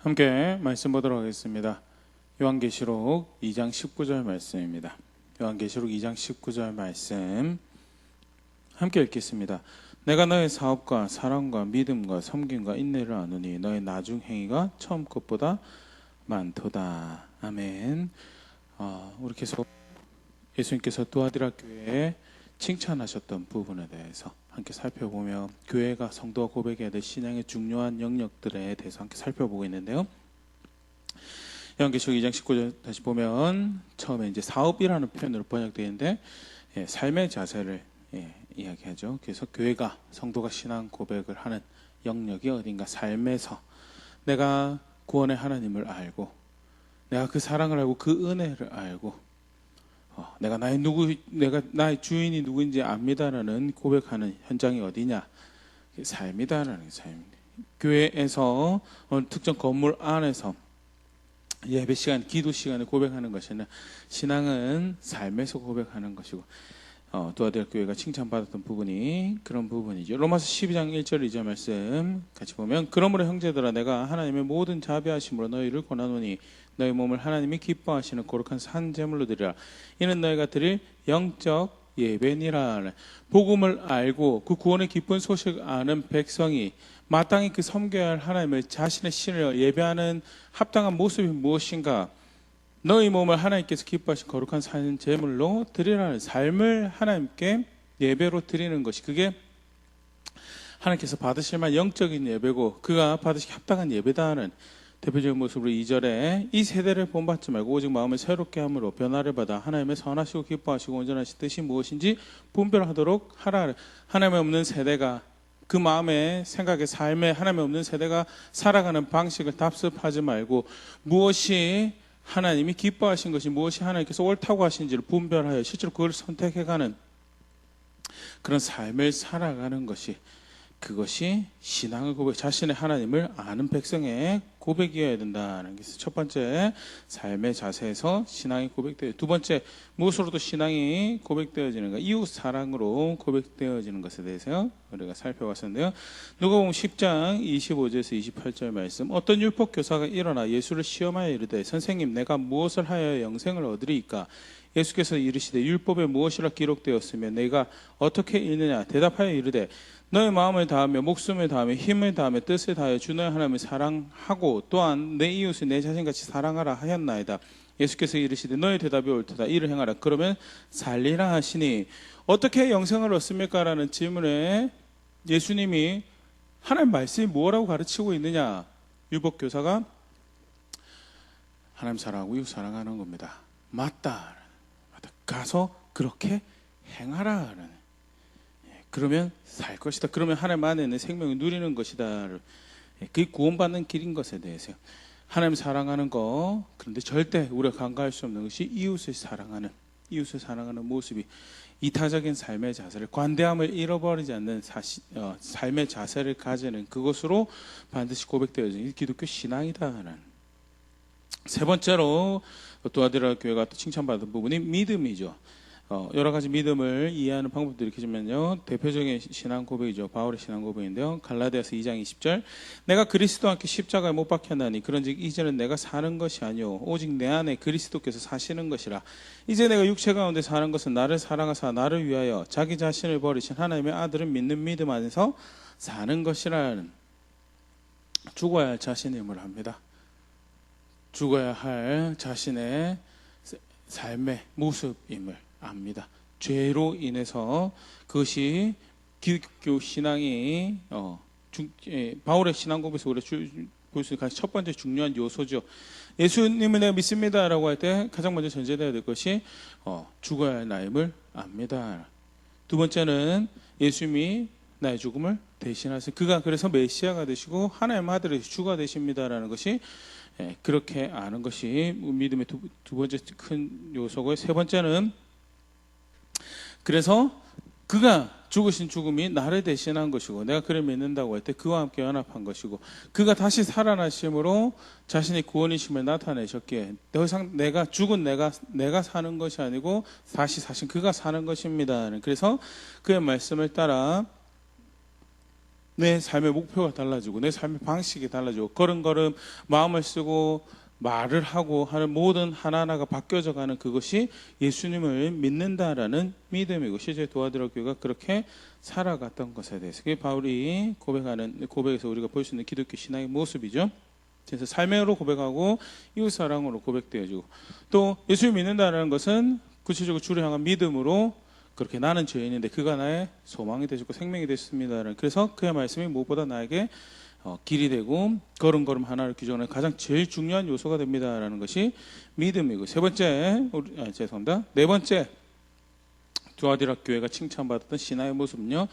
함께 말씀 보도록 하겠습니다. 요한계시록 2장 19절 말씀입니다. 요한계시록 2장 19절 말씀 함께 읽겠습니다. 내가 너의 사업과 사랑과 믿음과 섬김과 인내를 아노니 너의 나중 행위가 처음 것보다 많도다. 아멘. 우리 계속 예수님께서 두아디라 교회에 칭찬하셨던 부분에 대해서 함께 살펴보며 교회가 성도가 고백해야 될 신앙의 중요한 영역들에 대해서 함께 살펴보고 있는데요. 요한계시록 2장 19절 다시 보면 처음에 이제 사업이라는 표현으로 번역되어 있는데 삶의 자세를 이야기하죠. 그래서 교회가 성도가 신앙 고백을 하는 영역이 어딘가 삶에서 내가 구원의 하나님을 알고 내가 그 사랑을 알고 그 은혜를 알고 내가 나의 주인이 누구인지 압니다라는 고백하는 현장이 어디냐? 삶이다라는 삶입니다. 교회에서 특정 건물 안에서 예배 시간, 기도 시간에 고백하는 것이나 신앙은 삶에서 고백하는 것이고 두아디라 교회가 칭찬받았던 부분이 그런 부분이죠. 로마서 12장 1절 2절 말씀 같이 보면 그러므로 형제들아 내가 하나님의 모든 자비하심으로 너희를 권하노니 너희 몸을 하나님이 기뻐하시는 거룩한 산 제물로 드리라. 이는 너희가 드릴 영적 예배니라. 복음을 알고 그 구원의 기쁜 소식을 아는 백성이 마땅히 그 섬겨야 할 하나님을 자신의 신을 예배하는 합당한 모습이 무엇인가? 너희 몸을 하나님께서 기뻐하신 거룩한 산 제물로 드리라는 삶을 하나님께 예배로 드리는 것이 그게 하나님께서 받으실 만한 영적인 예배고 그가 받으시기 합당한 예배다는 대표적인 모습으로 2절에 이 세대를 본받지 말고 오직 마음을 새롭게 함으로 변화를 받아 하나님의 선하시고 기뻐하시고 온전하신 뜻이 무엇인지 분별하도록 하라. 하나님 없는 세대가 그 마음의 생각의 삶에 하나님 없는 세대가 살아가는 방식을 답습하지 말고 무엇이 하나님이 기뻐하신 것이 무엇이 하나님께서 옳다고 하신지를 분별하여 실제로 그걸 선택해가는 그런 삶을 살아가는 것이 그것이 신앙의 고백, 자신의 하나님을 아는 백성의 고백이어야 된다는 것이 첫 번째 삶의 자세에서 신앙이 고백되어요. 두 번째 무엇으로도 신앙이 고백되어지는가? 이웃 사랑으로 고백되어지는 것에 대해서 우리가 살펴봤었는데요. 누가복음 10장 25절에서 28절 말씀 어떤 율법 교사가 일어나 예수를 시험하여 이르되 선생님 내가 무엇을 하여 영생을 얻으리이까? 예수께서 이르시되 율법에 무엇이라 기록되었으며 내가 어떻게 읽느냐? 대답하여 이르되 너의 마음을 다하며 목숨을 다하며 힘을 다하며 뜻을 다하여 주 너의 하나님을 사랑하고 또한 내 이웃을 내 자신같이 사랑하라 하였나이다. 예수께서 이르시되 너의 대답이 옳도다. 이를 행하라. 그러면 살리라 하시니 어떻게 영생을 얻습니까? 라는 질문에 예수님이 하나님 말씀이 뭐라고 가르치고 있느냐? 율법교사가 하나님 사랑하고 이웃 사랑하는 겁니다. 맞다. 가서 그렇게 행하라. 그러면 살 것이다. 그러면 하나님 안에 있는 생명을 누리는 것이다. 그게 구원받는 길인 것에 대해서 하나님 사랑하는 거 그런데 절대 우리가 간과할 수 없는 것이 이웃을 사랑하는 모습이 이타적인 삶의 자세를 관대함을 잃어버리지 않는 삶의 자세를 가지는 그것으로 반드시 고백되어지는 기독교 신앙이다라는 세 번째로 두아디라 교회가 또 칭찬받은 부분이 믿음이죠. 여러 가지 믿음을 이해하는 방법들이 있겠지만요. 대표적인 신앙 고백이죠. 바울의 신앙 고백인데요. 갈라디아서 2장 20절 내가 그리스도와 함께 십자가에 못 박혔나니 그런즉 이제는 내가 사는 것이 아니오 오직 내 안에 그리스도께서 사시는 것이라. 이제 내가 육체 가운데 사는 것은 나를 사랑하사 나를 위하여 자기 자신을 버리신 하나님의 아들을 믿는 믿음 안에서 사는 것이라는 죽어야 할 자신임을 합니다. 죽어야 할 자신의 삶의 모습임을 압니다. 죄로 인해서 그것이 기독교 신앙이 바울의 신앙 고백에서 우리가 볼 수 있는 첫 번째 중요한 요소죠. 예수님을 내가 믿습니다라고 할 때 가장 먼저 전제되어야 될 것이 죽어야 할 나임을 압니다. 두 번째는 예수님이 나의 죽음을 대신하신 그가 그래서 메시아가 되시고 하나님 아들의 주가 되십니다라는 것이 그렇게 아는 것이 믿음의 두 번째 큰 요소고 세 번째는 그래서 그가 죽으신 죽음이 나를 대신한 것이고 내가 그를 믿는다고 할 때 그와 함께 연합한 것이고 그가 다시 살아나심으로 자신의 구원이심을 나타내셨기에 더 이상 내가 죽은 내가 사는 것이 아니고 다시 사신 그가 사는 것입니다. 그래서 그의 말씀을 따라 내 삶의 목표가 달라지고 내 삶의 방식이 달라지고 걸음걸음 마음을 쓰고 말을 하고 하는 모든 하나하나가 바뀌어져 가는 그것이 예수님을 믿는다라는 믿음이고 실제 도아디라 교회가 그렇게 살아갔던 것에 대해서 그게 바울이 고백에서 우리가 볼 수 있는 기독교 신앙의 모습이죠. 그래서 삶으로 고백하고 이웃사랑으로 고백되어지고 또 예수를 믿는다는 것은 구체적으로 주를 향한 믿음으로 그렇게 나는 죄인인데 그가 나의 소망이 되셨고 생명이 되셨습니다. 그래서 그의 말씀이 무엇보다 나에게 길이 되고 걸음걸음 하나를 규정하는 가장 제일 중요한 요소가 됩니다라는 것이 믿음이고 네 번째 두아디라 교회가 칭찬받았던 신앙의 모습은요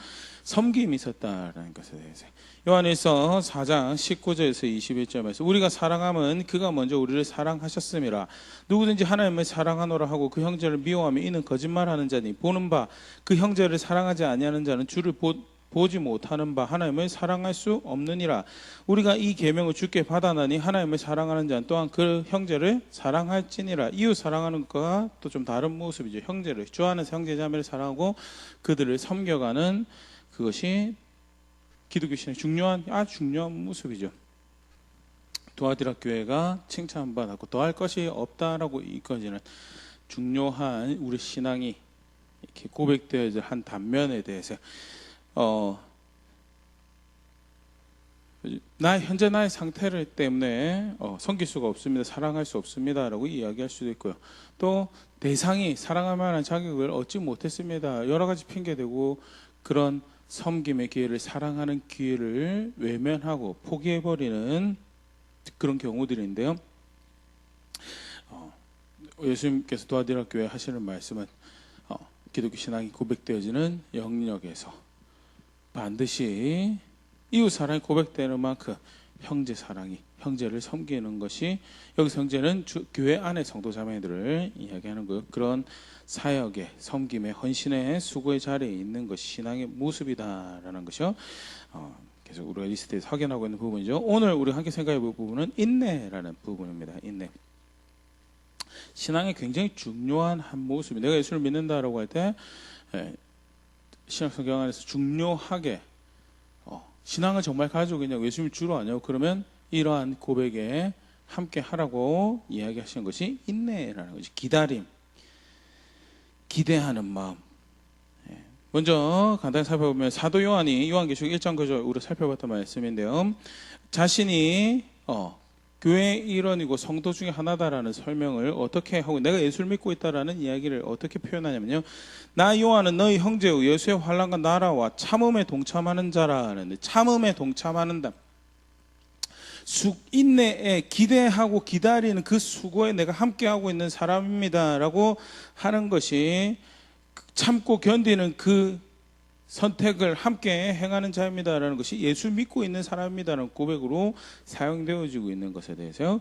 섬김이 있었다라는 것에 대해서 요한일서 4장 19절에서 21절에서 우리가 사랑함은 그가 먼저 우리를 사랑하셨음이라 누구든지 하나님을 사랑하노라 하고 그 형제를 미워하면 이는 거짓말하는 자니 보는 바 그 형제를 사랑하지 아니하는 자는 주를 보지 못하는 바 하나님을 사랑할 수 없느니라. 우리가 이 계명을 주께 받아나니 하나님을 사랑하는 자는 또한 그 형제를 사랑할지니라. 이웃 사랑하는 것과 또 좀 다른 모습이죠. 형제를 주 안에서 형제자매를 사랑하고 그들을 섬겨가는 그것이 기독교 신앙의 중요한 모습이죠. 두아디라 교회가 칭찬받았고 더할 것이 없다라고 이끌어지는 중요한 우리 신앙이 이렇게 고백되어질 한 단면에 대해서 현재 나의 상태를 때문에 섬길 수가 없습니다. 사랑할 수 없습니다라고 이야기할 수도 있고요. 또 대상이 사랑할 만한 자격을 얻지 못했습니다. 여러 가지 핑계대고 그런 섬김의 기회를 사랑하는 기회를 외면하고 포기해버리는 그런 경우들인데요. 예수님께서 도아디라 교회 하시는 말씀은 기독교 신앙이 고백되어지는 영역에서 반드시 이웃 사랑이 고백되는 만큼 형제 사랑이 형제를 섬기는 것이 여기서 형제는 교회 안의 성도 자매들을 이야기하는 거예요. 그런 사역의 섬김의 헌신의 수고의 자리에 있는 것이 신앙의 모습이다라는 것이요. 계속 우리가 리스트에서 확인하고 있는 부분이죠. 오늘 우리 함께 생각해 볼 부분은 인내라는 부분입니다. 인내. 신앙의 굉장히 중요한 한 모습이 내가 예수를 믿는다라고 할 때 신약 성경 안에서 중요하게 신앙을 정말 가지고 있냐고 예수님을 주로 아냐고 그러면 이러한 고백에 함께 하라고 이야기하시는 것이 인내라는 것이 기다림, 기대하는 마음. 먼저 간단히 살펴보면 사도 요한이 요한계시록 1장 9절 우리가 살펴봤던 말씀인데요. 자신이 교회의 일원이고 성도 중에 하나다라는 설명을 어떻게 하고 내가 예수를 믿고 있다라는 이야기를 어떻게 표현하냐면요. 나 요한은 너희 형제요 예수의 환난과 나라와 참음에 동참하는 자라는데 참음에 동참하는다. 인내에 기대하고 기다리는 그 수고에 내가 함께하고 있는 사람입니다라고 하는 것이 참고 견디는 그 선택을 함께 행하는 자입니다라는 것이 예수 믿고 있는 사람입니다라는 고백으로 사용되어지고 있는 것에 대해서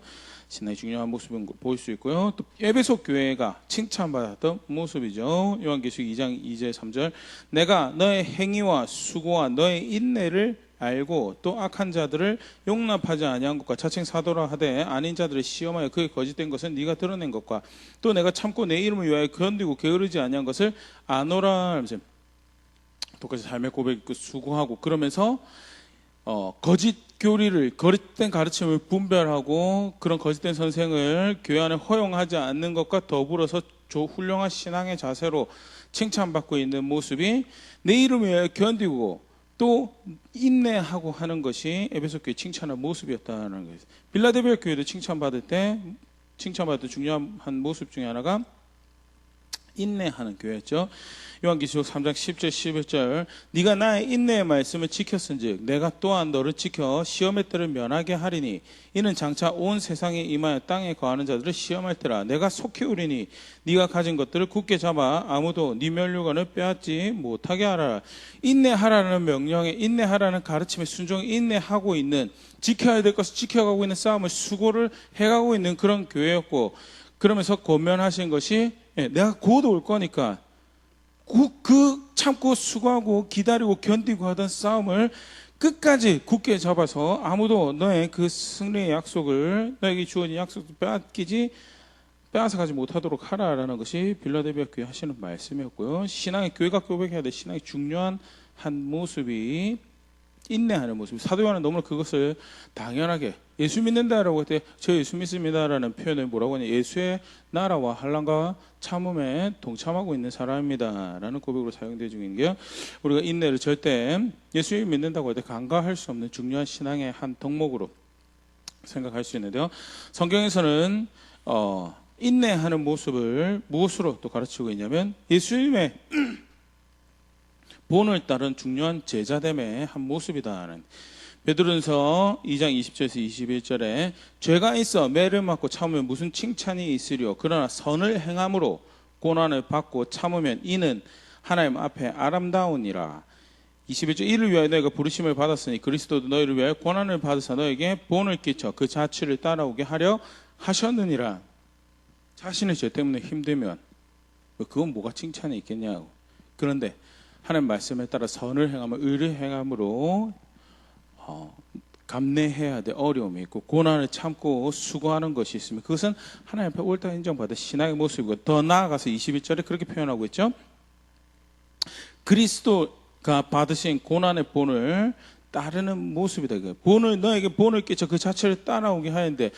신앙의 중요한 모습을 볼 수 있고요. 또 에베소 교회가 칭찬받았던 모습이죠. 요한계시록 2장 2절 3절 내가 너의 행위와 수고와 너의 인내를 알고 또 악한 자들을 용납하지 아니한 것과 자칭 사도라 하되 아닌 자들을 시험하여 그의 거짓된 것은 네가 드러낸 것과 또 내가 참고 내 이름을 위하여 견디고 게으르지 아니한 것을 아노라. 똑같이 삶의 고백 있고 수고하고 그러면서 거짓 교리를 거짓된 가르침을 분별하고 그런 거짓된 선생을 교회 안에 허용하지 않는 것과 더불어서 훌륭한 신앙의 자세로 칭찬받고 있는 모습이 내 이름을 위하여 견디고 또 인내하고 하는 것이 에베소 교회 칭찬한 모습이었다는 거예요. 빌라델비아 교회도 칭찬받을 중요한 한 모습 중에 하나가 인내하는 교회였죠. 요한계시록 3장 10절 11절 네가 나의 인내의 말씀을 지켰은즉 내가 또한 너를 지켜 시험의 때를 면하게 하리니 이는 장차 온 세상에 임하여 땅에 거하는 자들을 시험할 때라. 내가 속히 오리니 네가 가진 것들을 굳게 잡아 아무도 네 면류관을 빼앗지 못하게 하라. 인내하라는 명령에 인내하라는 가르침에 순종해 인내하고 있는 지켜야 될 것을 지켜가고 있는 싸움을 수고를 해가고 있는 그런 교회였고 그러면서 권면하신 것이 내가 곧 올 거니까 그 참고 수고하고 기다리고 견디고 하던 싸움을 끝까지 굳게 잡아서 아무도 너의 그 승리의 약속을 너에게 주어진 약속을 빼앗아가지 못하도록 하라라는 것이 빌라델비아 교회 하시는 말씀이었고요. 신앙의 교회가 고백해야 될 신앙의 중요한 한 모습이 인내하는 모습. 사도 요한은 너무나 그것을 당연하게 예수 믿는다라고 할 때 저 예수 믿습니다라는 표현을 뭐라고 하냐, 예수의 나라와 환난과 참음에 동참하고 있는 사람입니다라는 고백으로 사용되어 있는 게, 우리가 인내를 절대 예수 믿는다고 할 때 간과할 수 없는 중요한 신앙의 한 덕목으로 생각할 수 있는데요. 성경에서는 인내하는 모습을 무엇으로 또 가르치고 있냐면 예수님의 본을 따른 중요한 제자됨의 한 모습이다는, 베드로전서 2장 20절에서 21절에 죄가 있어 매를 맞고 참으면 무슨 칭찬이 있으리요, 그러나 선을 행함으로 고난을 받고 참으면 이는 하나님 앞에 아름다우니라. 21절, 이를 위하여 너희가 부르심을 받았으니 그리스도도 너희를 위하여 고난을 받으사 너에게 본을 끼쳐 그 자취를 따라오게 하려 하셨느니라. 자신의 죄 때문에 힘들면 그건 뭐가 칭찬이 있겠냐고. 그런데 하나님 말씀에 따라 선을 행하면, 의를 행함으로 감내해야 될 어려움이 있고 고난을 참고 수고하는 것이 있으면 그것은 하나님 앞에 옳다 인정받은 신앙의 모습이고, 더 나아가서 21절에 그렇게 표현하고 있죠. 그리스도가 받으신 고난의 본을 따르는 모습이다. 본을, 너에게 본을 끼쳐 그 자체를 따라오게 하는데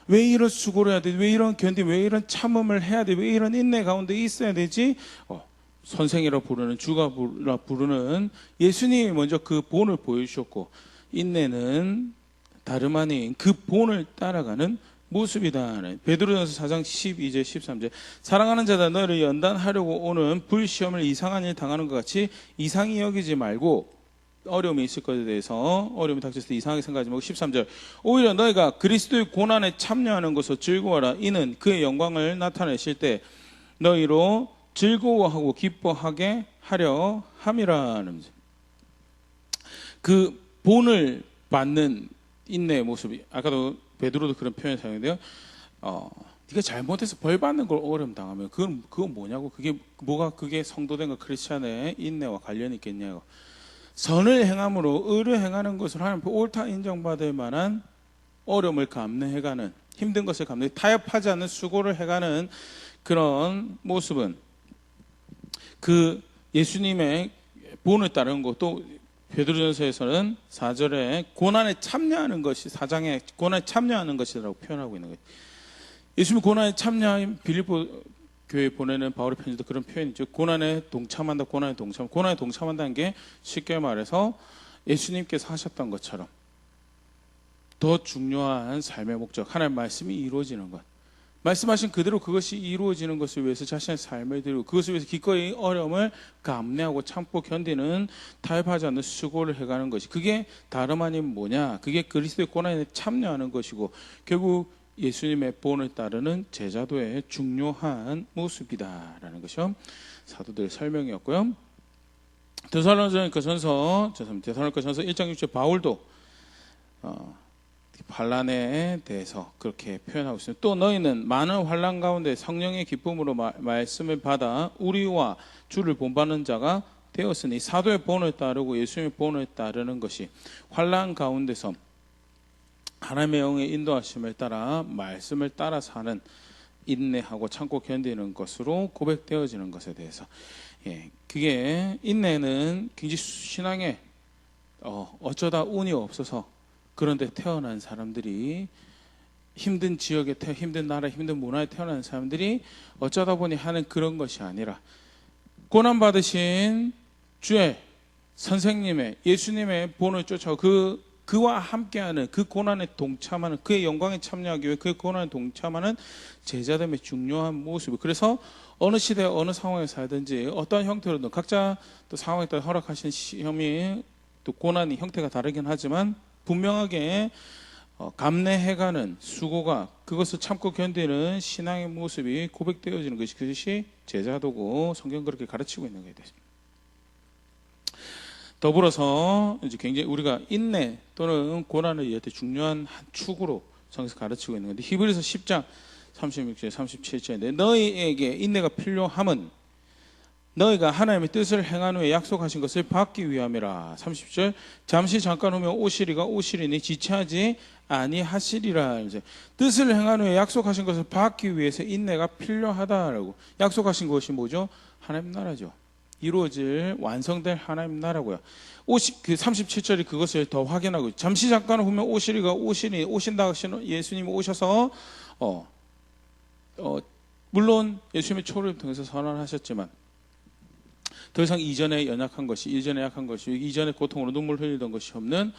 왜 이런 수고를 해야 돼? 왜 이런 견디? 왜 이런 참음을 해야 돼? 왜 이런 인내 가운데 있어야 되지? 선생이라 부르는, 주가 부르는 예수님이 먼저 그 본을 보여주셨고, 인내는 다름 아닌 그 본을 따라가는 모습이다. 베드로전서 4장 12절 13절, 사랑하는 자다, 너를 연단하려고 오는 불시험을 이상한 일 당하는 것 같이 이상히 여기지 말고, 어려움이 있을 것에 대해서 어려움이 닥쳤을 때 이상하게 생각하지 말고, 13절, 오히려 너희가 그리스도의 고난에 참여하는 것을 즐거워하라. 이는 그의 영광을 나타내실 때 너희로 즐거워하고 기뻐하게 하려 함이라는, 그 본을 받는 인내의 모습이, 아까도 베드로도 그런 표현을 사용했는데요. 네가 잘못해서 벌 받는 걸 어려움 당하면 그건 뭐냐고, 그게 성도된 크리스찬의 인내와 관련이 있겠냐고. 선을 행함으로 의를 행하는 것을 하나님 앞에 옳다 인정받을 만한 어려움을 감내해가는, 힘든 것을 감내, 타협하지 않는 수고를 해가는 그런 모습은 그 예수님의 본을 따르는 것. 또 베드로전서에서는 4절에 고난에 참여하는 것이, 4장에 고난에 참여하는 것이라고 표현하고 있는 거예요. 예수님 고난에 참여한 빌립보 교회 보내는 바울의 편지도 그런 표현이 있죠. 고난에 동참한다, 고난에 동참한다는 게 쉽게 말해서 예수님께서 하셨던 것처럼 더 중요한 삶의 목적, 하나님의 말씀이 이루어지는 것, 말씀하신 그대로 그것이 이루어지는 것을 위해서 자신의 삶을 드리고, 그것을 위해서 기꺼이 어려움을 감내하고 참고 견디는, 타협하지 않는 수고를 해가는 것이, 그게 다름 아닌 뭐냐, 그게 그리스도의 고난에 참여하는 것이고, 결국 예수님의 본을 따르는 제자도의 중요한 모습이다라는 것이요, 사도들의 설명이었고요. 데살로니가전서 1장 6절, 바울도 환난에 대해서 그렇게 표현하고 있습니다. 또 너희는 많은 환난 가운데 성령의 기쁨으로 말씀을 받아 우리와 주를 본받는 자가 되었으니, 사도의 본을 따르고 예수님의 본을 따르는 것이 환난 가운데서 하나님의 영의 인도하심을 따라 말씀을 따라 사는, 인내하고 참고 견디는 것으로 고백되어지는 것에 대해서, 그게 인내는 굉장히 신앙에 어쩌다 운이 없어서 그런데 태어난 사람들이, 힘든 지역에 힘든 나라, 힘든 문화에 태어난 사람들이 어쩌다 보니 하는 그런 것이 아니라, 고난 받으신 주의 선생님의 예수님의 본을 쫓아오고 그와 함께하는, 그 고난에 동참하는, 그의 영광에 참여하기 위해 그 고난에 동참하는 제자됨의 중요한 모습. 그래서 어느 시대 어느 상황에 살든지 어떤 형태로든 각자 또 상황에 따라 허락하신 시험이 또 고난이 형태가 다르긴 하지만 분명하게 감내해가는 수고가, 그것을 참고 견디는 신앙의 모습이 고백되어지는 것이, 그것이 제자도고 성경 그렇게 가르치고 있는 것에 대해서. 더불어서 이제 굉장히 우리가 인내 또는 고난을 이해할 때 중요한 한 축으로 성경에서 가르치고 있는 건데, 히브리서 10장 36절 37절인데, 너희에게 인내가 필요함은 너희가 하나님의 뜻을 행한 후에 약속하신 것을 받기 위함이라. 30절, 잠시 잠깐 후면 오시리니 지체하지 아니하시리라. 이제 뜻을 행한 후에 약속하신 것을 받기 위해서 인내가 필요하다라고. 약속하신 것이 뭐죠? 하나님 나라죠. 이루어질 완성될 하나님 나라고요. 37절이 그것을 더 확인하고 잠시 잠깐 보면 오신다 하시는 예수님이 오셔서 물론 예수님의 초를 통해서 선언하셨지만 더 이상 이전에 약한 것이 이전에 고통으로 눈물 흘리던 것이 없는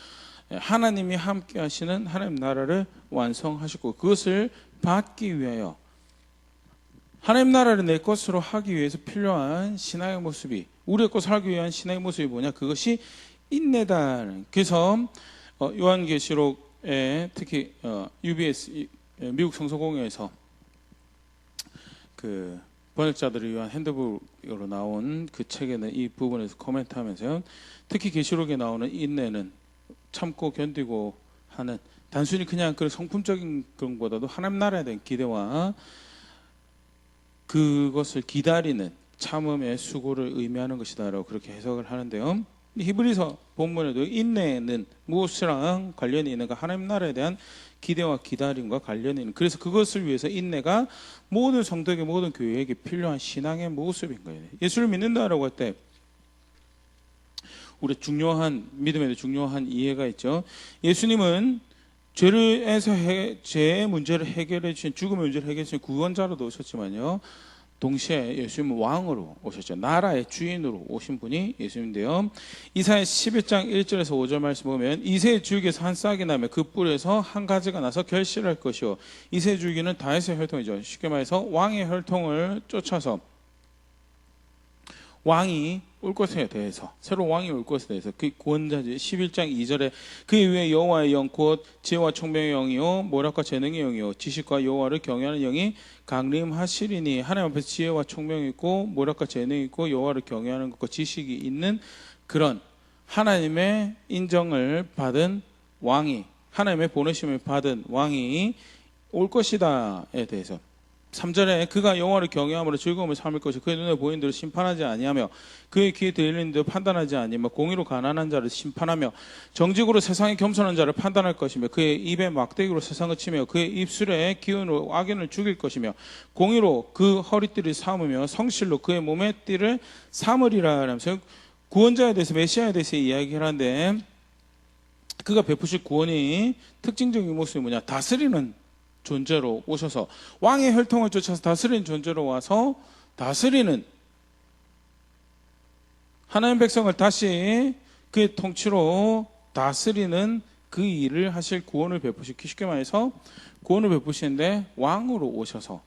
하나님이 함께 하시는 하나님 나라를 완성하시고 그것을 받기 위하여 하나님 나라를 내 것으로 하기 위해서 필요한 신앙의 모습이 우리의 것을 하기 위한 신앙의 모습이 뭐냐? 그것이 인내다. 그래서 요한계시록에 특히 UBS 미국 성서공회에서 그 번역자들을 위한 핸드북으로 나온 그 책에는 이 부분에서 코멘트하면서요. 특히 계시록에 나오는 인내는 참고 견디고 하는 단순히 그냥 그런 성품적인 그런 것보다도 하나님 나라에 대한 기대와 그것을 기다리는 참음의 수고를 의미하는 것이다라고 그렇게 해석을 하는데요. 히브리서 본문에도 인내는 무엇이랑 관련이 있는가? 하나님 나라에 대한 기대와 기다림과 관련이 있는. 그래서 그것을 위해서 인내가 모든 성도에게 모든 교회에게 필요한 신앙의 모습인 거예요. 예수를 믿는다라고 할 때 우리 중요한 믿음에도 중요한 이해가 있죠. 예수님은 죄의 문제를 해결해 주신 죽음의 문제를 해결해 주신 구원자로도 오셨지만요. 동시에 예수님은 왕으로 오셨죠. 나라의 주인으로 오신 분이 예수님인데요. 이사야 11장 1절에서 5절 말씀 보면 이새의 줄기에서 한 싹이 나며 그 뿔에서 한 가지가 나서 결실할 것이요. 이새의 줄기는 다윗의 혈통이죠. 쉽게 말해서 왕의 혈통을 쫓아서 왕이 올 것에 대해서 새로 왕이 올 것에 대해서 그 구원자지 11장 2절에 그 이후에 여호와의 영 곧 지혜와 총명의 영이요 모략과 재능의 영이요 지식과 여호와를 경외하는 영이 강림하시리니 하나님 앞에서 지혜와 총명이 있고 모략과 재능이 있고 여호와를 경외하는 것과 지식이 있는 그런 하나님의 인정을 받은 왕이 하나님의 보내심을 받은 왕이 올 것이다에 대해서 3절에 그가 여호와를 경외함으로 즐거움을 삼을 것이고 그의 눈에 보이는 대로 심판하지 아니하며 그의 귀에 들리는 대로 판단하지 아니하며 공의로 가난한 자를 심판하며 정직으로 세상에 겸손한 자를 판단할 것이며 그의 입에 막대기로 세상을 치며 그의 입술에 기운으로 악인을 죽일 것이며 공의로 그 허리띠를 삼으며 성실로 그의 몸의 띠를 삼으리라 하면서 구원자에 대해서 메시아에 대해서 이야기를 하는데 그가 베푸실 구원이 특징적인 모습이 뭐냐? 다스리는 존재로 오셔서 왕의 혈통을 쫓아서 다스리는 존재로 와서 다스리는 하나님 백성을 다시 그의 통치로 다스리는 그 일을 하실 구원을 베푸시기 쉽게 말해서 구원을 베푸시는데 왕으로 오셔서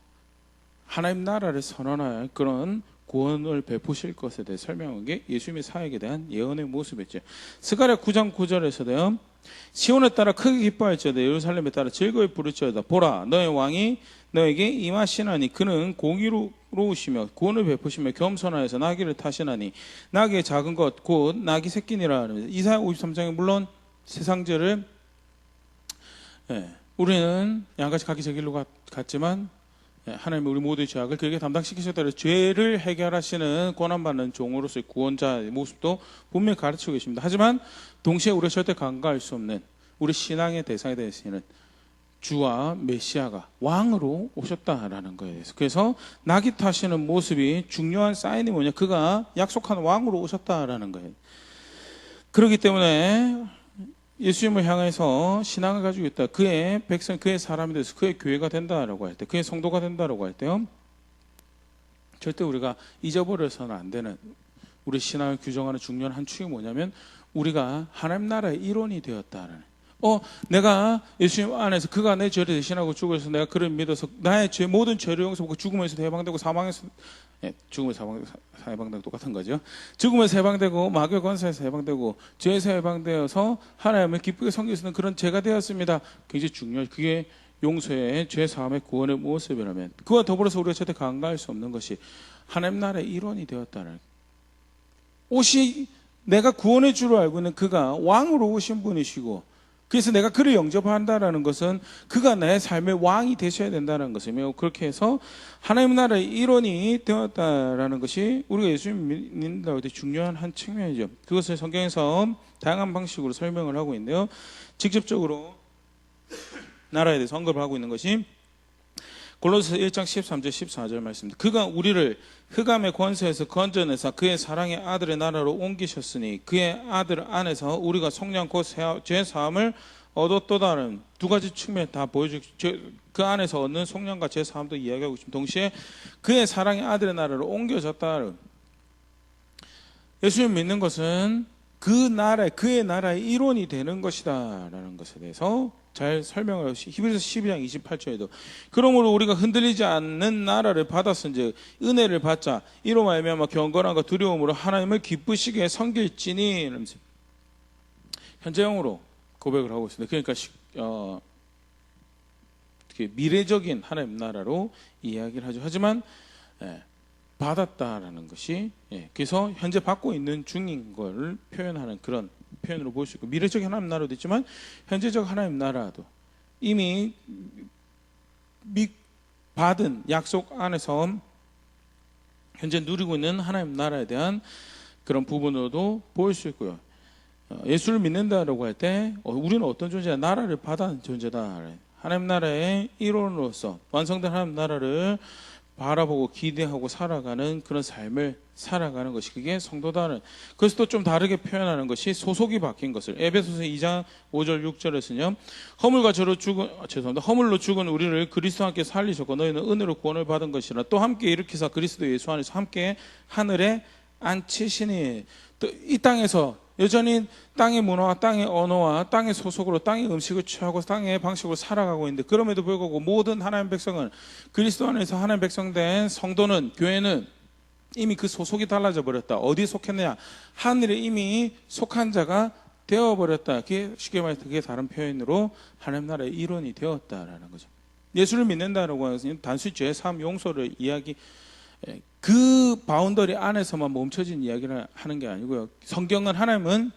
하나님 나라를 선언할 그런 구원을 베푸실 것에 대해 설명한 게 예수님의 사역에 대한 예언의 모습이었죠. 스가랴 9장 9절에서도요. 시온에 따라 크게 기뻐할지어다 예루살렘에 따라 즐거이 부를지어다 보라 너의 왕이 너에게 임하시나니 그는 공의로우시며 구원을 베푸시며 겸손하여서 나귀를 타시나니 나귀의 작은 것 곧 나귀 새끼니라 하면서 이사야 53장에 물론 세상죄를 우리는 양같이 각기 제 길로 갔지만 하나님이 우리 모두의 죄악을 그에게 담당시키셨다. 죄를 해결하시는 권한받는 종으로서의 구원자의 모습도 분명히 가르치고 계십니다. 하지만 동시에 우리가 절대 간과할 수 없는 우리 신앙의 대상에 대해서는 주와 메시아가 왕으로 오셨다라는 거예요. 그래서 나귀 타시는 모습이 중요한 사인이 뭐냐? 그가 약속한 왕으로 오셨다라는 거예요. 그렇기 때문에 예수님을 향해서 신앙을 가지고 있다. 그의 백성, 그의 사람이 돼서 그의 교회가 된다라고 할 때, 그의 성도가 된다라고 할 때요. 절대 우리가 잊어버려서는 안 되는 우리 신앙을 규정하는 중요한 한 축이 뭐냐면 우리가 하나님 나라의 일원이 되었다는. 내가 예수님 안에서 그가 내 죄를 대신하고 죽어서 내가 그를 믿어서 나의 죄 모든 죄를 용서받고 죽음에서 해방되고 사망에서 죽음에서 해방되고 똑같은 거죠. 죽음에서 해방되고 마귀의 권세에서 해방되고 죄에서 해방되어서 하나님을 기쁘게 섬길 수 있는 그런 죄가 되었습니다. 굉장히 중요해요. 그게 용서의 죄 사함의 구원의 모습이라면 그와 더불어서 우리가 절대 간과할 수 없는 것이 하나님 나라의 일원이 되었다는. 옷이 내가 구원의 주로 알고 있는 그가 왕으로 오신 분이시고 그래서 내가 그를 영접한다라는 것은 그가 내 삶의 왕이 되셔야 된다는 것이며 그렇게 해서 하나님 나라의 일원이 되었다라는 것이 우리가 예수님 믿는다고 할 때 중요한 한 측면이죠. 그것을 성경에서 다양한 방식으로 설명을 하고 있는데요. 직접적으로 나라에 대해서 언급을 하고 있는 것이 골로새서 1장 13절 14절 말씀입니다. 그가 우리를 흑암의 권세에서 건져내사 그의 사랑의 아들의 나라로 옮기셨으니 그의 아들 안에서 우리가 속량 곧 죄 사함을 얻었도다는 두 가지 측면 다 보여주고 그 안에서 얻는 속량과 죄 사함도 이야기하고 있습니다. 동시에 그의 사랑의 아들의 나라로 옮겨졌다. 예수님 믿는 것은 그의 나라의 일원이 되는 것이다라는 것에 대해서 잘 설명을 하시. 히브리서 12장 28절에도 그러므로 우리가 흔들리지 않는 나라를 받았은즉 은혜를 받자 이로 말미암아 경건함과 두려움으로 하나님을 기쁘시게 섬길지니 이러면서 현재형으로 고백을 하고 있습니다. 그러니까 미래적인 하나님 나라로 이야기를 하죠. 하지만 받았다라는 것이 그래서 현재 받고 있는 중인 걸 표현하는 그런 표현으로 볼 수 있고 미래적인 하나님 나라도 있지만 현재적 하나님 나라도 이미 받은 약속 안에서 현재 누리고 있는 하나님 나라에 대한 그런 부분으로도 보일 수 있고요. 예수를 믿는다라고 할 때 우리는 어떤 존재다? 나라를 받은 존재다. 하나님 나라의 일원으로서 완성된 하나님 나라를 바라보고 기대하고 살아가는 그런 삶을 살아가는 것이 그게 성도다는. 그래서 또 좀 다르게 표현하는 것이 소속이 바뀐 것을 에베소서 2장 5절 6절에서는요. 허물로 죽은 우리를 그리스도와 함께 살리셨고 너희는 은혜로 구원을 받은 것이라 또 함께 일으키사 그리스도 예수 안에서 함께 하늘에 앉히시니. 또 이 땅에서 여전히 땅의 문화와 땅의 언어와 땅의 소속으로 땅의 음식을 취하고 땅의 방식으로 살아가고 있는데 그럼에도 불구하고 모든 하나님의 백성은 그리스도 안에서 하나님의 백성된 성도는 교회는 이미 그 소속이 달라져 버렸다. 어디에 속했느냐? 하늘에 이미 속한 자가 되어버렸다. 그게 쉽게 말해서 그게 다른 표현으로 하나님 나라의 일원이 되었다라는 거죠. 예수를 믿는다라고 하는 것은 단순히 죄 사함 용서를 그 바운더리 안에서만 멈춰진 이야기를 하는 게 아니고요. 성경은 하나님은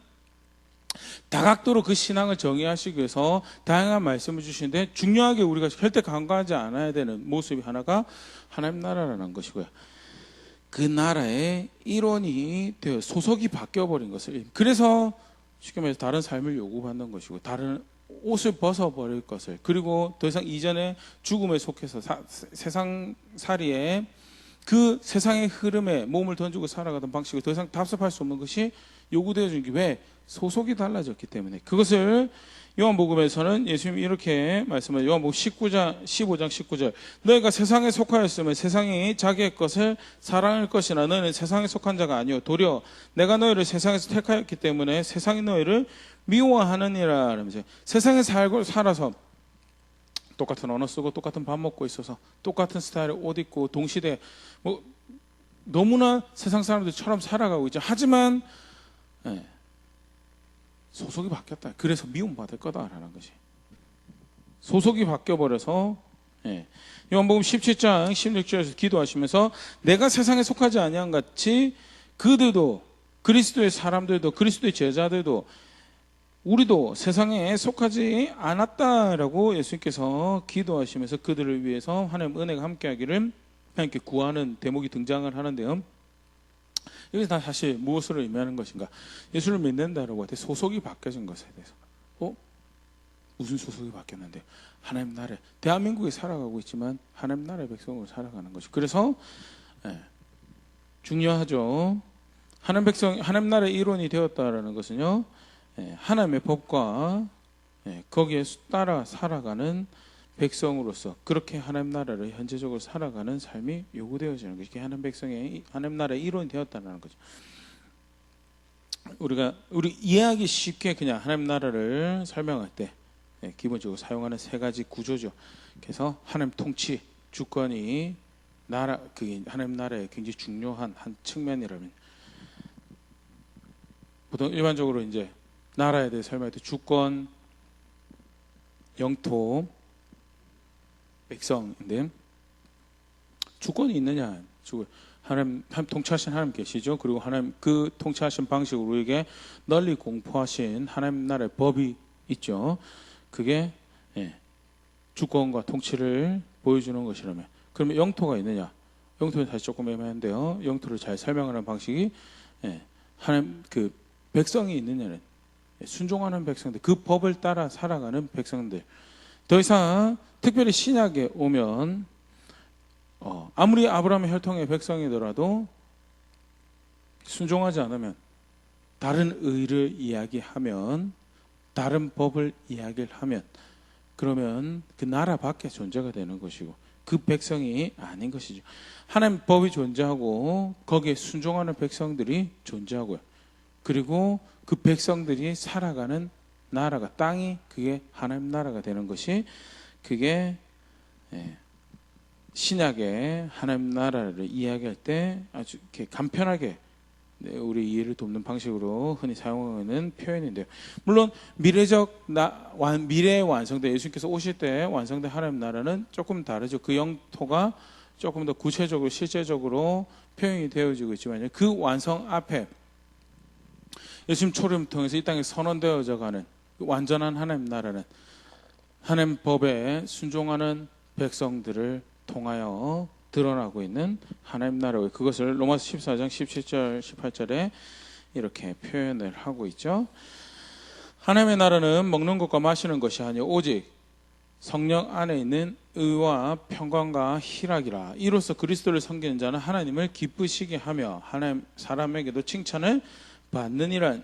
다각도로 그 신앙을 정의하시기 위해서 다양한 말씀을 주시는데 중요하게 우리가 절대 간과하지 않아야 되는 모습이 하나가 하나님 나라라는 것이고요. 그 나라의 일원이 되어 소속이 바뀌어버린 것을 그래서 쉽게 말해서 다른 삶을 요구받는 것이고 다른 옷을 벗어버릴 것을 그리고 더 이상 이전에 죽음에 속해서 세상살이에 그 세상의 흐름에 몸을 던지고 살아가던 방식을 더 이상 답습할 수 없는 것이 요구되어진 게 왜? 소속이 달라졌기 때문에. 그것을 요한복음에서는 예수님이 이렇게 말씀하죠. 요한복음 15장 19절 너희가 세상에 속하였으면 세상이 자기의 것을 사랑할 것이나 너희는 세상에 속한 자가 아니요 도리어 내가 너희를 세상에서 택하였기 때문에 세상이 너희를 미워하느니라. 이러면서 세상에 살아서 똑같은 언어 쓰고 똑같은 밥 먹고 있어서 똑같은 스타일의 옷 입고 동시대 너무나 세상 사람들처럼 살아가고 있죠. 하지만 소속이 바뀌었다. 그래서 미움받을 거다라는 것이 소속이 바뀌어버려서 요한복음 17장 16절에서 기도하시면서 내가 세상에 속하지 아니한 같이 그들도 그리스도의 사람들도 그리스도의 제자들도 우리도 세상에 속하지 않았다라고 예수님께서 기도하시면서 그들을 위해서 하나님 은혜가 함께하기를 하나님께 구하는 대목이 등장을 하는데요. 여기서 다 사실 무엇을 의미하는 것인가? 예수를 믿는다라고 할 때 소속이 바뀌어진 것에 대해서 무슨 소속이 바뀌었는데 하나님 나라에 대한민국에 살아가고 있지만 하나님 나라의 백성으로 살아가는 것이 그래서 중요하죠. 하나님 나라의 일원이 되었다라는 것은요. 하나님의 법과 거기에 따라 살아가는 백성으로서 그렇게 하나님 나라를 현재적으로 살아가는 삶이 요구되어지는 것이 하나님 나라의 일원이 되었다는 거죠. 우리 이해하기 쉽게 그냥 하나님 나라를 설명할 때 기본적으로 사용하는 세 가지 구조죠. 그래서 하나님 통치, 주권이 그게 하나님 나라의 굉장히 중요한 한 측면이라면 보통 일반적으로 이제 나라에 대해 설명할 때 주권, 영토, 백성인데 주권이 있느냐? 하나님 통치하신 하나님 계시죠. 그리고 하나님 그 통치하신 방식으로 우리에게 널리 공포하신 하나님 나라의 법이 있죠. 그게 주권과 통치를 보여주는 것이라면 그러면 영토가 있느냐? 영토는 다시 조금 애매한데요. 영토를 잘 설명하는 방식이 하나님 그 백성이 있느냐는 순종하는 백성들, 그 법을 따라 살아가는 백성들. 더 이상 특별히 신약에 오면 아무리 아브라함의 혈통의 백성이더라도 순종하지 않으면, 다른 의를 이야기하면, 다른 법을 이야기를 하면, 그러면 그 나라 밖에 존재가 되는 것이고 그 백성이 아닌 것이죠. 하나님 법이 존재하고 거기에 순종하는 백성들이 존재하고요. 그리고 그 백성들이 살아가는 나라가, 땅이 그게 하나님 나라가 되는 것이, 그게 신약의 하나님 나라를 이야기할 때 아주 이렇게 간편하게 우리 이해를 돕는 방식으로 흔히 사용하는 표현인데요. 물론 미래에 완성돼, 예수님께서 오실 때 완성된 하나님 나라는 조금 다르죠. 그 영토가 조금 더 구체적으로 실제적으로 표현이 되어지고 있지만요. 그 완성 앞에 예수님 초림 통해서 이 땅에 선언되어져 가는 그 완전한 하나님 나라는 하나님 법에 순종하는 백성들을 통하여 드러나고 있는 하나님 나라고요. 그것을 로마서 14장 17절 18절에 이렇게 표현을 하고 있죠. 하나님의 나라는 먹는 것과 마시는 것이 아니요 오직 성령 안에 있는 의와 평강과 희락이라. 이로써 그리스도를 섬기는 자는 하나님을 기쁘시게 하며 하나님 사람에게도 칭찬을 받느니라.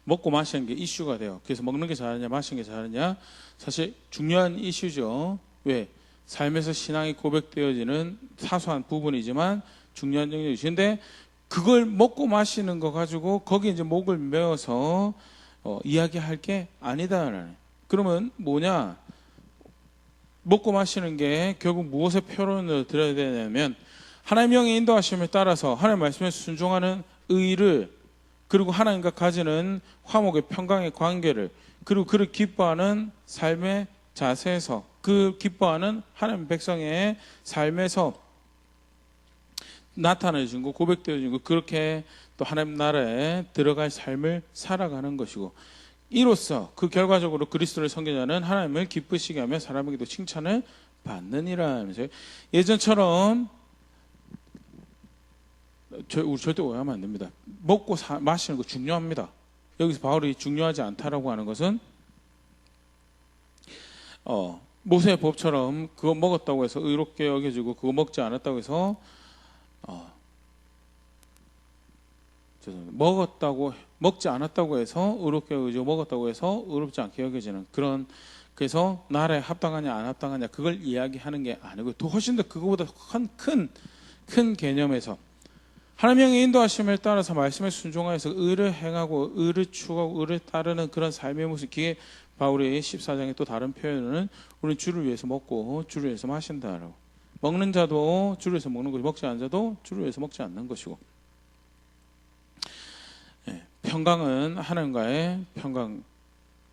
먹고 마시는 게 이슈가 돼요. 그래서 먹는 게 잘하냐 마시는 게 잘하냐 사실 중요한 이슈죠. 왜? 삶에서 신앙이 고백되어지는 사소한 부분이지만 중요한 영역이죠. 근데 그걸 먹고 마시는 거 가지고 거기에 이제 목을 메어서 이야기할 게 아니다. 그러면 뭐냐? 먹고 마시는 게 결국 무엇의 표현을 들어야 되냐면 하나님 영의 인도하심에 따라서 하나님 말씀에 순종하는 의를, 그리고 하나님과 가지는 화목의 평강의 관계를, 그리고 그를 기뻐하는 삶의 자세에서, 그 기뻐하는 하나님 백성의 삶에서 나타내준 거, 고백되어진 거, 그렇게 또 하나님 나라에 들어갈 삶을 살아가는 것이고, 이로써 그 결과적으로 그리스도를 섬기자는 하나님을 기쁘시게 하며 사람에게도 칭찬을 받느니라 하면서요. 예전처럼 우리 절대 오해하면 안 됩니다. 먹고 마시는 거 중요합니다. 여기서 바울이 중요하지 않다라고 하는 것은 모세의 법처럼 그거 먹었다고 해서 의롭게 여겨지고 그거 먹지 않았다고 해서 먹지 않았다고 해서 의롭게 여겨지고 먹었다고 해서 의롭지 않게 여겨지는 그런, 그래서 나라에 합당하냐 안 합당하냐 그걸 이야기하는 게 아니고, 또 훨씬 더 그거보다 큰 개념에서 하나님의 인도하심을 따라서 말씀에 순종하여서 의를 행하고 의를 추구하고 의를 따르는 그런 삶의 모습, 그게 바울의 14장의 또 다른 표현은 우리는 주를 위해서 먹고 주를 위해서 마신다라고. 먹는 자도 주를 위해서 먹는 것이고 먹지 않는 자도 주를 위해서 먹지 않는 것이고, 평강은 하나님과의 평강,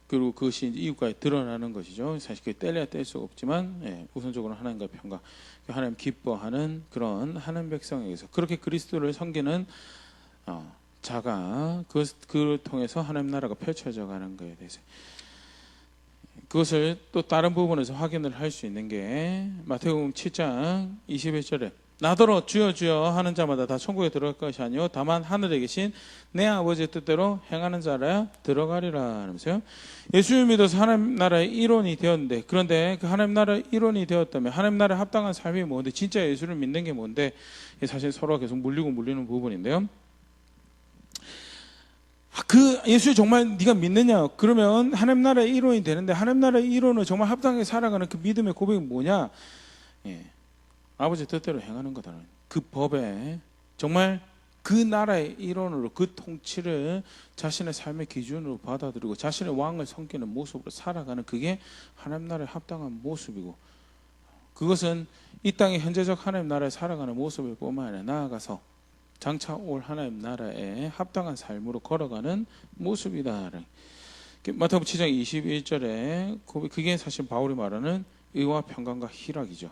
그리고 그것이 이웃과의 드러나는 것이죠. 사실 그게 뗄래야 뗄 수가 없지만 우선적으로 하나님과의 평강, 하나님 기뻐하는 그런 하나님 백성에게서 그렇게 그리스도를 섬기는 자가 그를 통해서 하나님 나라가 펼쳐져 가는 것에 대해서, 그것을 또 다른 부분에서 확인을 할 수 있는 게 마태복음 7장 21절에 나더러 주여 주여 하는 자마다 다 천국에 들어갈 것이 아니요 다만 하늘에 계신 내 아버지의 뜻대로 행하는 자라야 들어가리라 하면서요. 예수를 믿어서 하나님 나라의 일원이 되었는데, 그런데 그 하나님 나라의 일원이 되었다면 하나님 나라에 합당한 삶이 뭔데, 진짜 예수를 믿는 게 뭔데, 사실 서로가 계속 물리는 부분인데요. 그 예수 정말 네가 믿느냐? 그러면 하나님 나라의 일원이 되는데, 하나님 나라의 일원을 정말 합당하게 살아가는 그 믿음의 고백이 뭐냐? 아버지 뜻대로 행하는 거다. 그 법에 정말 그 나라의 일원으로 그 통치를 자신의 삶의 기준으로 받아들이고 자신의 왕을 섬기는 모습으로 살아가는, 그게 하나님 나라에 합당한 모습이고, 그것은 이 땅의 현재적 하나님 나라에 살아가는 모습일 뿐만 아니라 나아가서 장차 올 하나님 나라에 합당한 삶으로 걸어가는 모습이다. 마태복음 7장 21절에 그게 사실 바울이 말하는 의와 평강과 희락이죠.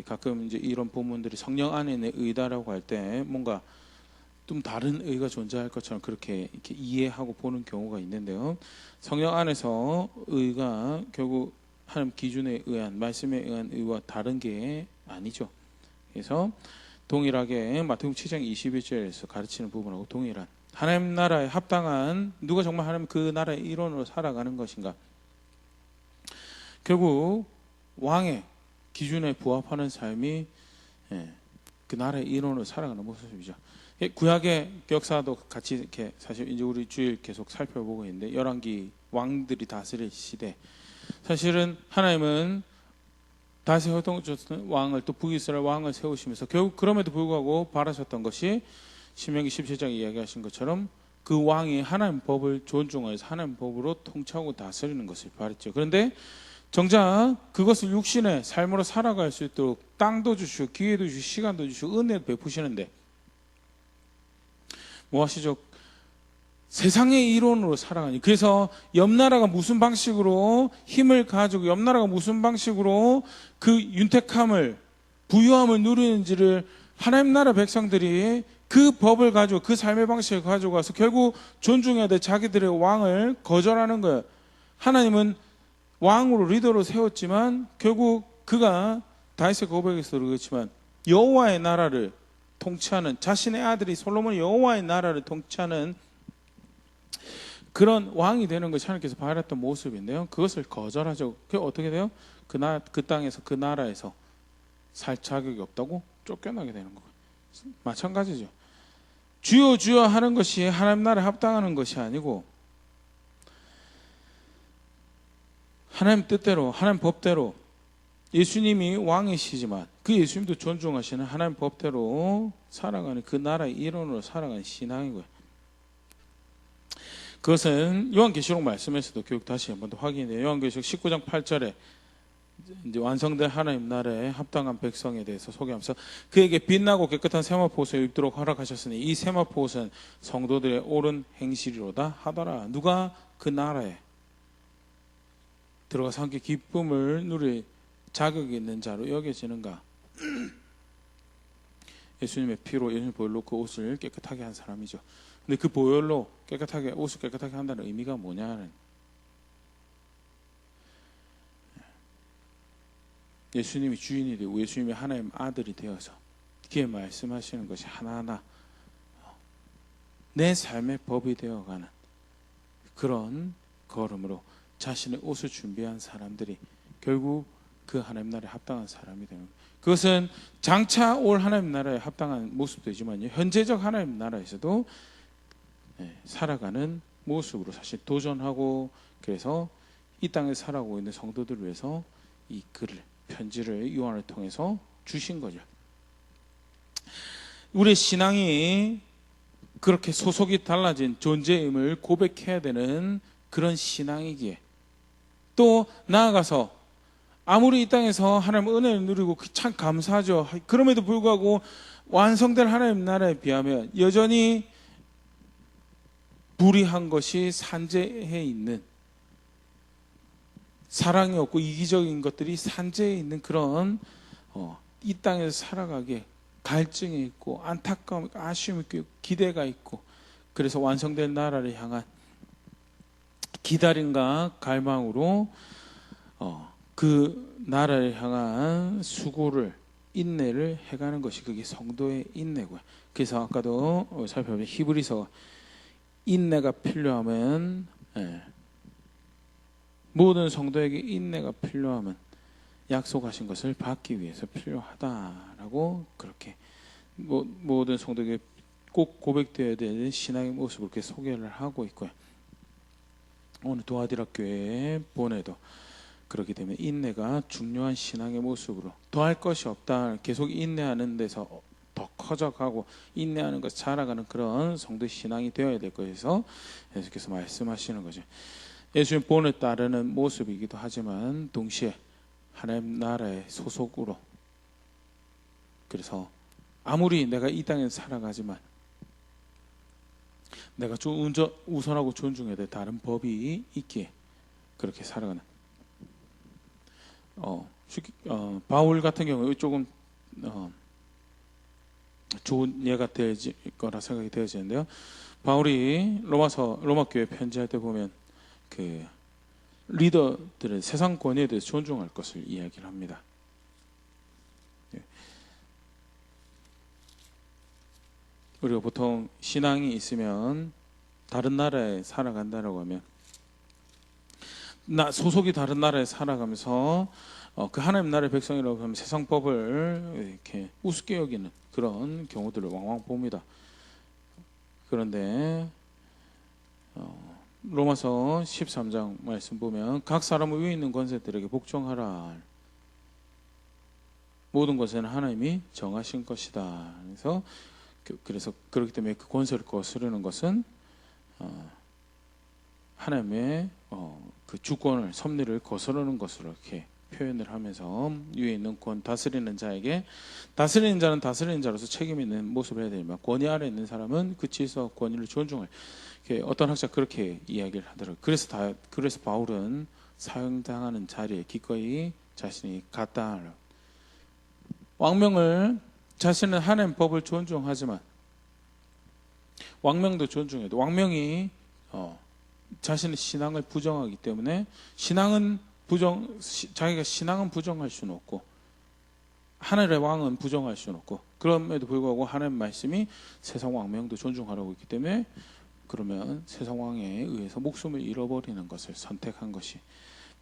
가끔 이제 이런 본문들이 성령 안에 있는 의다라고 할 때 뭔가 좀 다른 의가 존재할 것처럼 그렇게 이렇게 이해하고 보는 경우가 있는데요. 성령 안에서 의가 결국 하나님 기준에 의한, 말씀에 의한 의와 다른 게 아니죠. 그래서 동일하게 마태복음 7장 21절에서 가르치는 부분하고 동일한 하나님 나라에 합당한, 누가 정말 하나님 그 나라의 일원으로 살아가는 것인가. 결국 왕의 기준에 부합하는 삶이 그 나라의 일원으로 살아가는 모습이죠. 구약의 역사도 같이 이렇게 사실 이제 우리 주일 계속 살펴보고 있는데 열왕기 왕들이 다스릴 시대 사실은 하나님은 다시 활동하셨던 왕을 또 북이스라엘 왕을 세우시면서 결국 그럼에도 불구하고 바라셨던 것이 신명기 17장에 이야기하신 것처럼 그 왕이 하나님 법을 존중해서 하나님 법으로 통치하고 다스리는 것을 바랬죠. 그런데 정작 그것을 육신의 삶으로 살아갈 수 있도록 땅도 주시고 기회도 주시고 시간도 주시고 은혜도 베푸시는데 뭐 하시죠? 세상의 이론으로 살아가니 그래서 옆나라가 무슨 방식으로 힘을 가지고 옆나라가 무슨 방식으로 그 윤택함을 부유함을 누리는지를 하나님 나라 백성들이 그 법을 가지고 그 삶의 방식을 가지고 가서 결국 존중해야 될 자기들의 왕을 거절하는 거예요. 하나님은 왕으로 리더로 세웠지만 결국 그가 다윗의 고백에서도 그렇지만 여호와의 나라를 통치하는 자신의 아들이 솔로몬이 여호와의 나라를 통치하는 그런 왕이 되는 것이 하나님께서 바랐던 모습인데요. 그것을 거절하죠. 그게 어떻게 돼요? 그 땅에서 그 나라에서 살 자격이 없다고 쫓겨나게 되는 거예요. 마찬가지죠. 주여 주여 하는 것이 하나님 나라에 합당하는 것이 아니고 하나님 뜻대로 하나님 법대로 예수님이 왕이시지만 그 예수님도 존중하시는 하나님 법대로 살아가는 그 나라의 일원으로 살아가는 신앙이고요. 그것은 요한계시록 말씀에서도 교육 다시 한번 더 확인해요. 요한계시록 19장 8절에 이제 완성된 하나님 나라에 합당한 백성에 대해서 소개하면서 그에게 빛나고 깨끗한 세마포 옷을 입도록 허락하셨으니 이 세마포 옷은 성도들의 옳은 행실이로다 하더라. 누가 그 나라에 들어가서 함께 기쁨을 누릴 자격이 있는 자로 여겨지는가? 예수님의 피로 예수님 보혈로 그 옷을 깨끗하게 한 사람이죠. 근데 그 보혈로 깨끗하게 옷을 깨끗하게 한다는 의미가 뭐냐는 예수님이 주인이 되고 예수님이 하나님 아들이 되어서 그에 말씀하시는 것이 하나하나 내 삶의 법이 되어가는 그런 걸음으로 자신의 옷을 준비한 사람들이 결국 그 하나님 나라에 합당한 사람이 되는 거예요. 그것은 장차 올 하나님 나라에 합당한 모습도 있지만요, 현재적 하나님 나라에서도 살아가는 모습으로 사실 도전하고 그래서 이 땅에 살아가고 있는 성도들을 위해서 이 글을 편지를 요한을 통해서 주신 거죠. 우리의 신앙이 그렇게 소속이 달라진 존재임을 고백해야 되는 그런 신앙이기에 또 나아가서 아무리 이 땅에서 하나님의 은혜를 누리고 참 감사하죠. 그럼에도 불구하고 완성된 하나님 나라에 비하면 여전히 불의한 것이 산재해 있는, 사랑이 없고 이기적인 것들이 산재해 있는 그런 이 땅에서 살아가기에 갈증이 있고 안타까움, 아쉬움이 있고 기대가 있고 그래서 완성된 나라를 향한 기다림과 갈망으로 그 나라를 향한 수고를 인내를 해가는 것이 그게 성도의 인내고요. 그래서 아까도 살펴본 히브리서 인내가 필요하면 모든 성도에게 인내가 필요하면 약속하신 것을 받기 위해서 필요하다라고 그렇게 모든 성도에게 꼭 고백되어야 되는 신앙의 모습을 그렇게 소개를 하고 있고요. 오늘 도하디라 교회에 보내도 그렇게 되면 인내가 중요한 신앙의 모습으로 더할 것이 없다. 계속 인내하는 데서 더 커져가고 인내하는 것 자라가는 그런 성도의 신앙이 되어야 될 것에서 예수께서 말씀하시는 거죠. 예수님 본을 따르는 모습이기도 하지만 동시에 하나님 나라의 소속으로, 그래서 아무리 내가 이 땅에 살아가지만 내가 우선하고 존중해야 될 다른 법이 있기에 그렇게 살아가는 바울 같은 경우에 조금 좋은 예가 될 거라 생각이 되어지는데요. 바울이 로마 교회 편지할 때 보면 그 리더들은 세상 권위에 대해서 존중할 것을 이야기를 합니다. 우리가 보통 신앙이 있으면 다른 나라에 살아간다라고 하면 소속이 다른 나라에 살아가면서 그 하나님 나라의 백성이라고 하면 세상 법을 이렇게 우습게 여기는 그런 경우들을 왕왕 봅니다. 그런데 로마서 13장 말씀 보면 각 사람의 위에 있는 권세들에게 복종하라. 모든 것은 하나님이 정하신 것이다. 그래서 그렇기 때문에 그 권세를 거스르는 것은 하나님의 그 주권을 섭리를 거스르는 것으로 이렇게 표현을 하면서 위에 있는 다스리는 자에게 다스리는 자는 다스리는 자로서 책임 있는 모습을 해야 되지만 권위 아래 있는 사람은 그 질서 권위를 존중할 어떤 학자 그렇게 이야기를 하더라고요. 그래서 바울은 사형당하는 자리에 기꺼이 자신이 갔다. 왕명을 자신은 하나님 법을 존중하지만 왕명도 존중해도 왕명이 자신의 신앙을 부정하기 때문에 자기가 신앙은 부정할 수는 없고 하늘의 왕은 부정할 수는 없고 그럼에도 불구하고 하나님 말씀이 세상 왕명도 존중하라고 있기 때문에 그러면 세상 왕에 의해서 목숨을 잃어버리는 것을 선택한 것이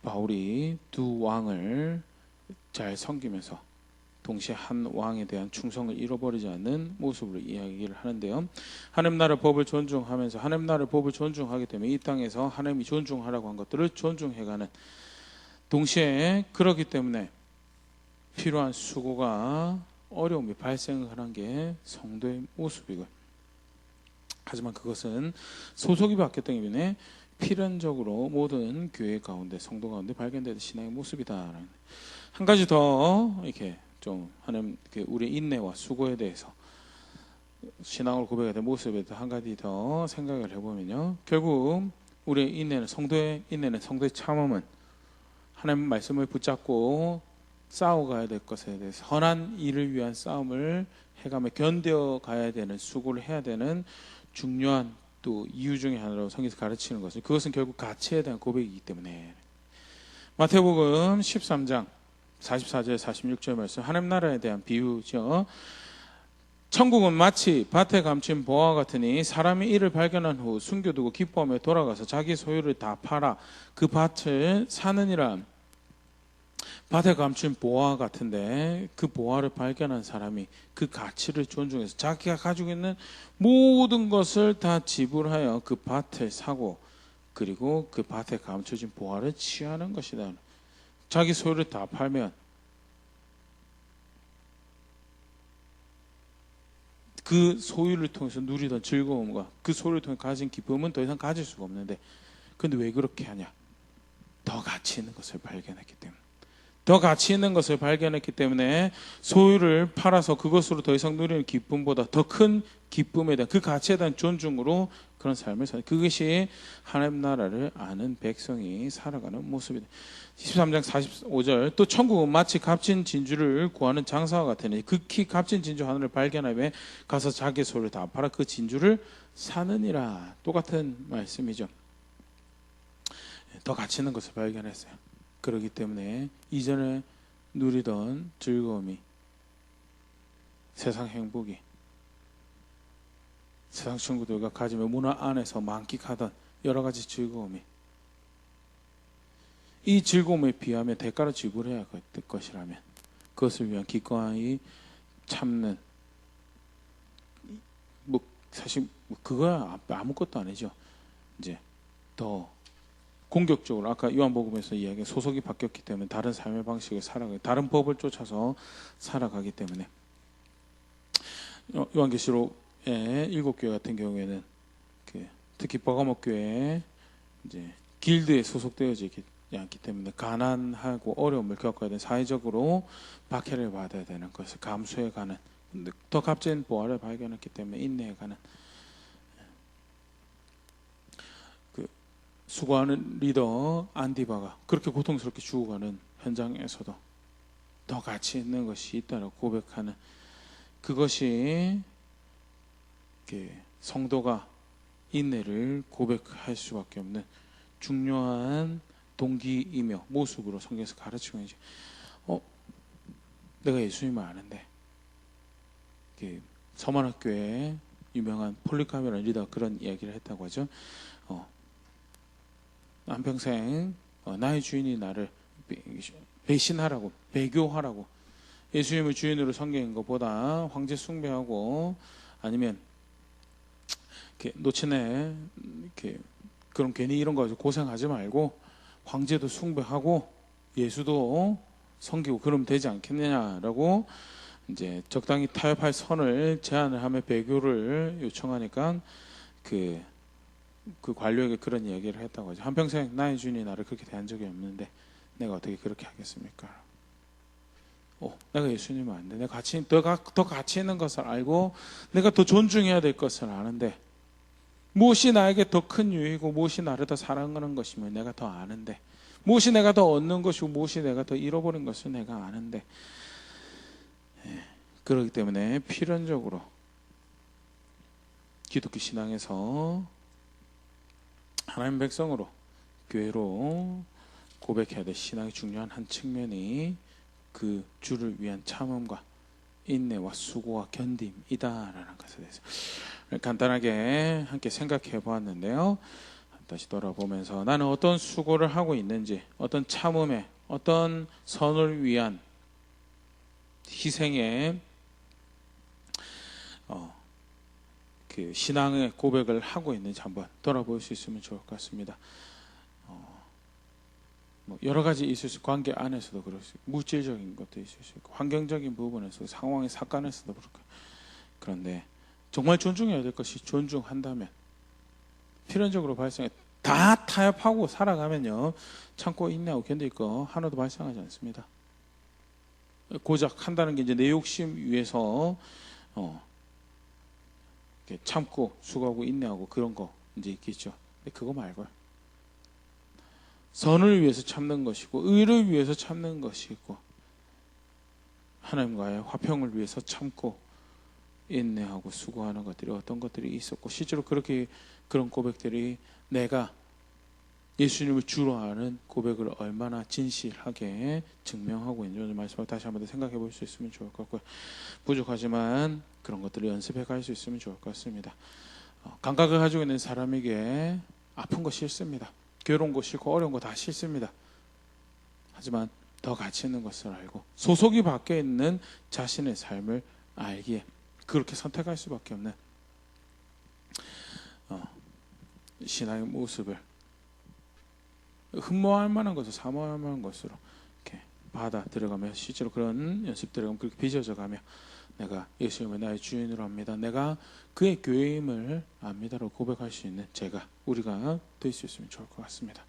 바울이 두 왕을 잘 섬기면서 동시에 한 왕에 대한 충성을 잃어버리지 않는 모습으로 이야기를 하는데요. 하나님 나라의 법을 존중하면서 하나님 나라의 법을 존중하기 때문에 이 땅에서 하나님이 존중하라고 한 것들을 존중해가는 동시에 그렇기 때문에 필요한 수고가 어려움이 발생하는 게 성도의 모습이고 하지만 그것은 소속이 바뀌었기 때문에 필연적으로 모든 교회 가운데 성도 가운데 발견되는 신앙의 모습이다. 한 가지 더 이렇게 좀 하는 우리의 인내와 수고에 대해서 신앙을 고백해야 될 모습에 대해서 한 가지 더 생각을 해보면요. 결국 우리의 인내는 성도의 참음은 하나님 말씀을 붙잡고 싸워가야 될 것에 대해서 선한 일을 위한 싸움을 해가며 견뎌가야 되는 수고를 해야 되는 중요한 또 이유 중에 하나로 성경에서 가르치는 것은 그것은 결국 가치에 대한 고백이기 때문에 마태복음 13장 44절 46절 말씀 하나님 나라에 대한 비유죠. 천국은 마치 밭에 감춘 보화 같으니 사람이 이를 발견한 후 숨겨두고 기뻐하며 돌아가서 자기 소유를 다 팔아 그 밭을 사느니라. 밭에 감춘 보화 같은데 그 보화를 발견한 사람이 그 가치를 존중해서 자기가 가지고 있는 모든 것을 다 지불하여 그 밭을 사고 그리고 그 밭에 감춰진 보화를 취하는 것이다. 자기 소유를 다 팔면 그 소유를 통해서 누리던 즐거움과 그 소유를 통해 가진 기쁨은 더 이상 가질 수가 없는데 근데 왜 그렇게 하냐? 더 가치 있는 것을 발견했기 때문에 더 가치 있는 것을 발견했기 때문에 소유를 팔아서 그것으로 더 이상 누리는 기쁨보다 더 큰 기쁨에 대한 그 가치에 대한 존중으로 그런 삶을 사는 그것이 하나님 나라를 아는 백성이 살아가는 모습이다. 13장 45절 또 천국은 마치 값진 진주를 구하는 장사와 같으니 극히 값진 진주 하나를 발견하며 가서 자기 소유를 다 팔아 그 진주를 사느니라. 똑같은 말씀이죠. 더 가치 있는 것을 발견했어요. 그렇기 때문에 이전에 누리던 즐거움이 세상 행복이 세상 친구들과 가지며 문화 안에서 만끽하던 여러 가지 즐거움이 이 즐거움에 비하면 대가를 지불해야 될 것이라면 그것을 위한 기꺼이 참는 사실 그거야 아무것도 아니죠. 이제 더 공격적으로 아까 요한복음에서 이야기한 소속이 바뀌었기 때문에 다른 삶의 방식을 살아가기 다른 법을 쫓아서 살아가기 때문에 요한계시록의 7교회 같은 경우에는 특히 버가모 교회에 이제 길드에 소속되어지지 않기 때문에 가난하고 어려움을 겪어야 되는 사회적으로 박해를 받아야 되는 것을 감수해가는 더 값진 보화를 발견했기 때문에 인내해가는 수고하는 리더 안디바가 그렇게 고통스럽게 죽어가는 현장에서도 더 가치 있는 것이 있다고 고백하는 그것이 성도가 인내를 고백할 수밖에 없는 중요한 동기이며 모습으로 성경에서 가르치고 있지. 내가 예수님을 아는데 서만학교에 유명한 폴리카메라는 리더가 그런 이야기를 했다고 하죠. 한평생 나의 주인이 나를 배신하라고, 배교하라고, 예수님을 주인으로 섬기는 것보다 황제 숭배하고 아니면 이렇게 노친에 이렇게 그런 괜히 이런 거 가지고 고생하지 말고 황제도 숭배하고 예수도 섬기고 그러면 되지 않겠느냐라고 이제 적당히 타협할 선을 제안을 하며 배교를 요청하니까 그 관료에게 그런 이야기를 했다고 하죠. 한평생 나의 주인이 나를 그렇게 대한 적이 없는데 내가 어떻게 그렇게 하겠습니까? 내가 예수님은 안 돼. 내가 더 가치 있는 것을 알고 내가 더 존중해야 될 것을 아는데 무엇이 나에게 더 큰 유익이고 무엇이 나를 더 사랑하는 것이면 내가 더 아는데 무엇이 내가 더 얻는 것이고 무엇이 내가 더 잃어버린 것을 내가 아는데 그렇기 때문에 필연적으로 기독교 신앙에서 하나님 백성으로 교회로 고백해야 될 신앙의 중요한 한 측면이 그 주를 위한 참음과 인내와 수고와 견딤이다라는 것에 대해서 간단하게 함께 생각해 보았는데요. 다시 돌아보면서 나는 어떤 수고를 하고 있는지, 어떤 참음에, 어떤 선을 위한 희생에 그 신앙의 고백을 하고 있는지 한번 돌아볼 수 있으면 좋을 것 같습니다. 여러 가지 있을 수 있고 관계 안에서도 그럴 수 있고 물질적인 것도 있을 수 있고 환경적인 부분에서 상황의 사건에서도 그렇고 그런데 정말 존중해야 될 것이 존중한다면 필연적으로 발생해 다 타협하고 살아가면요 참고 인내하고 견딜 거 하나도 발생하지 않습니다. 고작 한다는 게 이제 내 욕심 위해서 이렇게 참고 수고하고 인내하고 그런 거 이제 있겠죠. 근데 그거 말고요. 선을 위해서 참는 것이고 의를 위해서 참는 것이고 하나님과의 화평을 위해서 참고 인내하고 수고하는 것들이 어떤 것들이 있었고 실제로 그렇게 그런 고백들이 내가 예수님을 주로 아는 고백을 얼마나 진실하게 증명하고 있는지 오늘 말씀을 다시 한번 더 생각해 볼 수 있으면 좋을 것 같고요. 부족하지만 그런 것들을 연습해 갈 수 있으면 좋을 것 같습니다. 감각을 가지고 있는 사람에게 아픈 거 싫습니다. 괴로운 거 싫고 어려운 거 다 싫습니다. 하지만 더 가치 있는 것을 알고 소속이 바뀌어 있는 자신의 삶을 알기에 그렇게 선택할 수밖에 없는 신앙의 모습을 흠모할 만한 것을 사모할 만한 것으로 이렇게 받아 들어가며 실제로 그런 연습들을 그렇게 빚어져 가며 내가 예수님을 나의 주인으로 합니다. 내가 그의 교회임을 압니다라고 고백할 수 있는 우리가 될 수 있으면 좋을 것 같습니다.